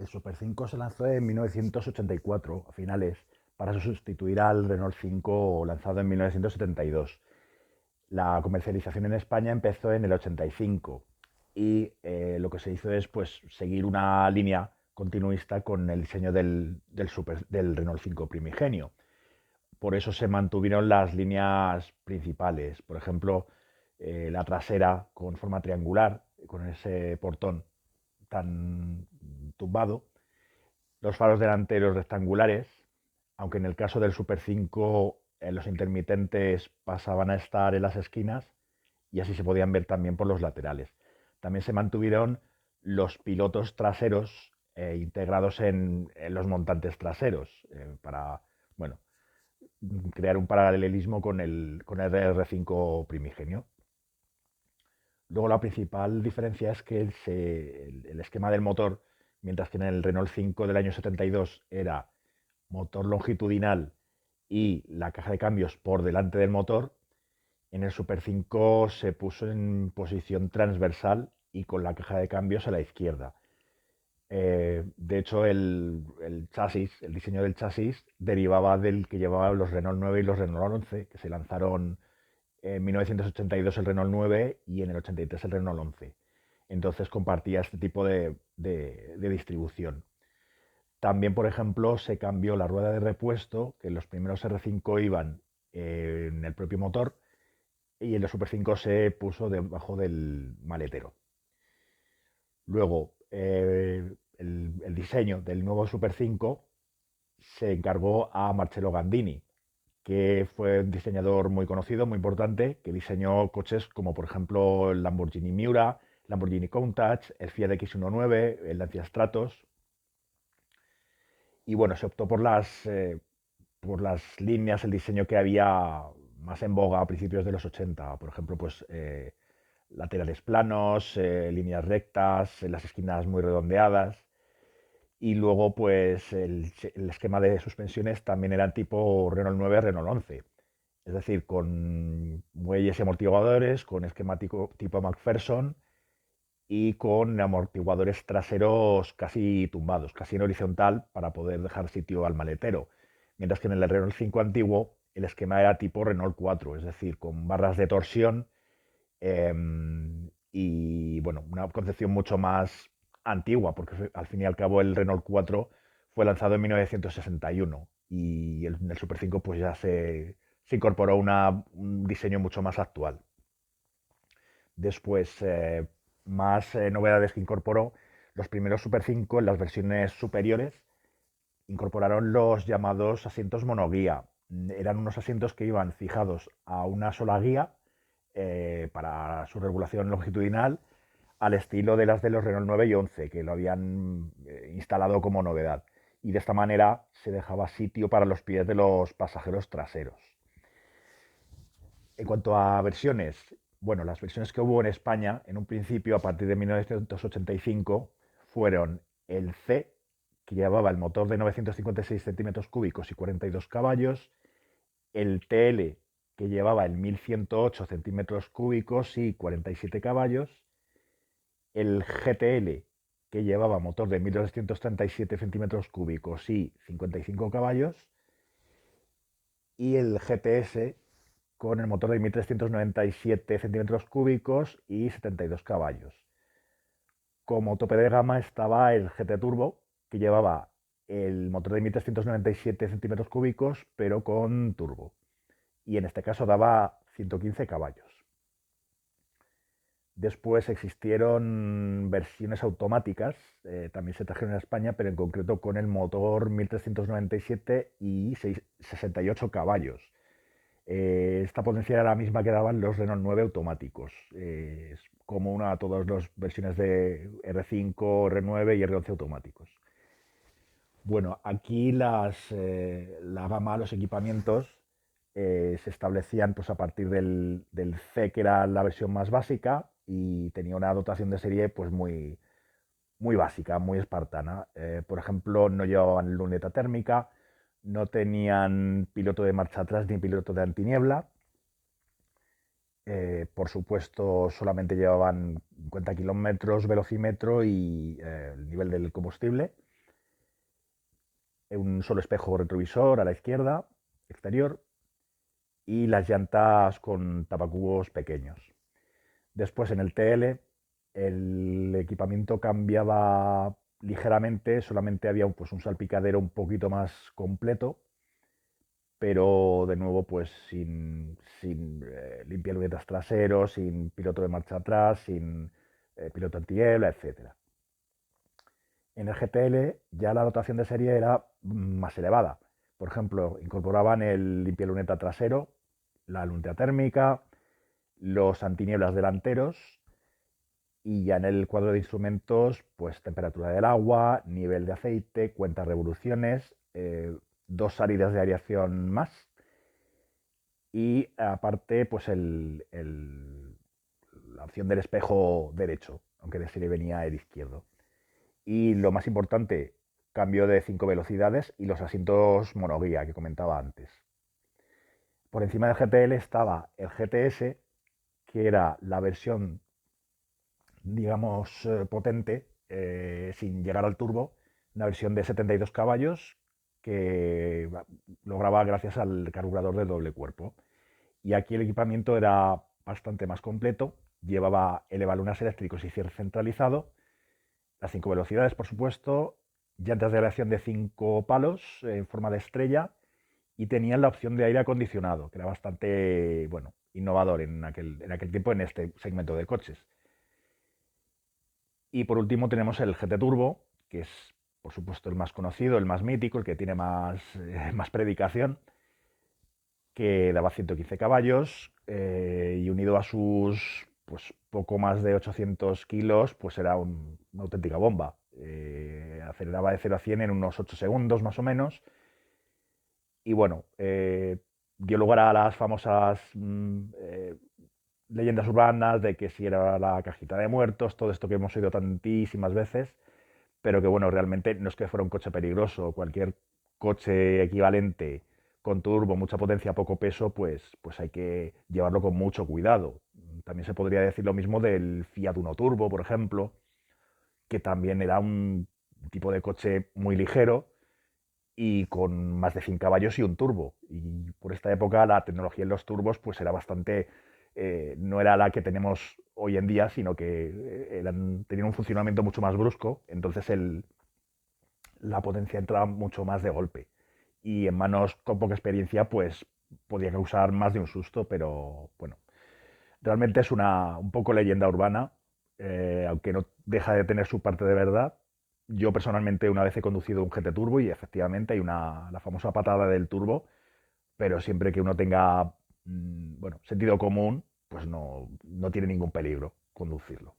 El Super 5 se lanzó en 1984, a finales, para sustituir al Renault 5 lanzado en 1972. La comercialización en España empezó en el 85 y lo que se hizo es pues, seguir una línea continuista con el diseño del Renault 5 primigenio. Por eso se mantuvieron las líneas principales. Por ejemplo, la trasera con forma triangular, con ese portón tan tumbado. Los faros delanteros rectangulares, aunque en el caso del Super 5 los intermitentes pasaban a estar en las esquinas y así se podían ver también por los laterales. También se mantuvieron los pilotos traseros integrados en los montantes traseros para, bueno, crear un paralelismo con el R5 primigenio. Luego la principal diferencia es que el esquema del motor, mientras que en el Renault 5 del año 72 era motor longitudinal y la caja de cambios por delante del motor, en el Super 5 se puso en posición transversal y con la caja de cambios a la izquierda. De hecho, el chasis, el diseño del chasis derivaba del que llevaban los Renault 9 y los Renault 11, que se lanzaron en 1982 el Renault 9 y en el 83 el Renault 11. Entonces compartía este tipo de distribución. También, por ejemplo, se cambió la rueda de repuesto, que en los primeros R5 iban en el propio motor y en los Super 5 se puso debajo del maletero. Luego, el diseño del nuevo Super 5 se encargó a Marcello Gandini, que fue un diseñador muy conocido, muy importante, que diseñó coches como por ejemplo el Lamborghini Miura, Lamborghini Countach, el Fiat X19, el Lancia Stratos. Y bueno, se optó por las líneas, el diseño que había más en boga a principios de los 80. Por ejemplo, pues laterales planos, líneas rectas, las esquinas muy redondeadas. Y luego, pues el esquema de suspensiones también era tipo Renault 9, Renault 11. Es decir, con muelles y amortiguadores, con esquemático tipo McPherson y con amortiguadores traseros casi tumbados, casi en horizontal para poder dejar sitio al maletero. Mientras que en el Renault 5 antiguo el esquema era tipo Renault 4, es decir, con barras de torsión y bueno, una concepción mucho más antigua, porque al fin y al cabo el Renault 4 fue lanzado en 1961 y en el Super 5 pues ya se incorporó un diseño mucho más actual. Después, más novedades que incorporó, los primeros Super 5 en las versiones superiores incorporaron los llamados asientos monoguía. Eran unos asientos que iban fijados a una sola guía para su regulación longitudinal, al estilo de las de los Renault 9 y 11, que lo habían instalado como novedad. Y de esta manera se dejaba sitio para los pies de los pasajeros traseros. En cuanto a versiones, bueno, las versiones que hubo en España, en un principio, a partir de 1985, fueron el C, que llevaba el motor de 956 centímetros cúbicos y 42 caballos, el TL, que llevaba el 1108 centímetros cúbicos y 47 caballos, el GTL, que llevaba motor de 1237 centímetros cúbicos y 55 caballos, y el GTS, con el motor de 1397 centímetros cúbicos y 72 caballos. Como tope de gama estaba el GT Turbo, que llevaba el motor de 1397 centímetros cúbicos, pero con turbo. Y en este caso daba 115 caballos. Después existieron versiones automáticas, también se trajeron en España, pero en concreto con el motor 1397 y 68 caballos. Esta potencia era la misma que daban los Renault 9 automáticos. Es como una a todas las versiones de R5, R9 y R11 automáticos. Bueno, aquí la gama, los equipamientos se establecían pues, a partir del C, que era la versión más básica, y tenía una dotación de serie pues, muy, muy básica, muy espartana. Por ejemplo, no llevaban luneta térmica, no tenían piloto de marcha atrás ni piloto de antiniebla. Por supuesto, solamente llevaban cuenta kilómetros, velocímetro y el nivel del combustible. un solo espejo retrovisor a la izquierda, exterior, y las llantas con tapacubos pequeños. Después en el TL el equipamiento cambiaba ligeramente, solamente había pues, un salpicadero un poquito más completo, pero de nuevo pues sin limpialunetas traseros, sin piloto de marcha atrás, sin piloto antiniebla, etcétera. En el GTL ya la dotación de serie era más elevada. Por ejemplo, incorporaban el limpialuneta trasero, la luneta térmica, los antinieblas delanteros y ya en el cuadro de instrumentos, pues temperatura del agua, nivel de aceite, cuenta revoluciones, dos salidas de aireación más y aparte pues la opción del espejo derecho, aunque de serie venía el izquierdo. Y lo más importante, cambio de 5 velocidades y los asientos monoguía que comentaba antes. Por encima del GTL estaba el GTS, que era la versión, digamos, potente, sin llegar al turbo, una versión de 72 caballos que lograba gracias al carburador de doble cuerpo. Y aquí el equipamiento era bastante más completo, llevaba elevalunas eléctricos y cierre centralizado, las 5 velocidades, por supuesto, llantas de aleación de 5 palos en forma de estrella y tenían la opción de aire acondicionado, que era bastante, bueno, innovador en aquel tiempo en este segmento de coches. Y por último tenemos el GT Turbo, que es, por supuesto, el más conocido, el más mítico, el que tiene más predicación, que daba 115 caballos y unido a sus pues, poco más de 800 kilos, pues era una auténtica bomba. Aceleraba de 0 a 100 en unos 8 segundos más o menos. Y bueno, dio lugar a las famosas leyendas urbanas de que si era la cajita de muertos, todo esto que hemos oído tantísimas veces, pero que bueno, realmente no es que fuera un coche peligroso. Cualquier coche equivalente con turbo, mucha potencia, poco peso, pues hay que llevarlo con mucho cuidado. También se podría decir lo mismo del Fiat Uno Turbo, por ejemplo, que también era un tipo de coche muy ligero y con más de 100 caballos y un turbo. Y por esta época la tecnología en los turbos pues era bastante, no era la que tenemos hoy en día, sino que tenían un funcionamiento mucho más brusco, entonces la potencia entraba mucho más de golpe. Y en manos con poca experiencia pues podía causar más de un susto, pero bueno, realmente es un poco leyenda urbana, aunque no deja de tener su parte de verdad. Yo personalmente una vez he conducido un GT Turbo y efectivamente hay la famosa patada del turbo, pero siempre que uno tenga bueno, sentido común, pues no tiene ningún peligro conducirlo.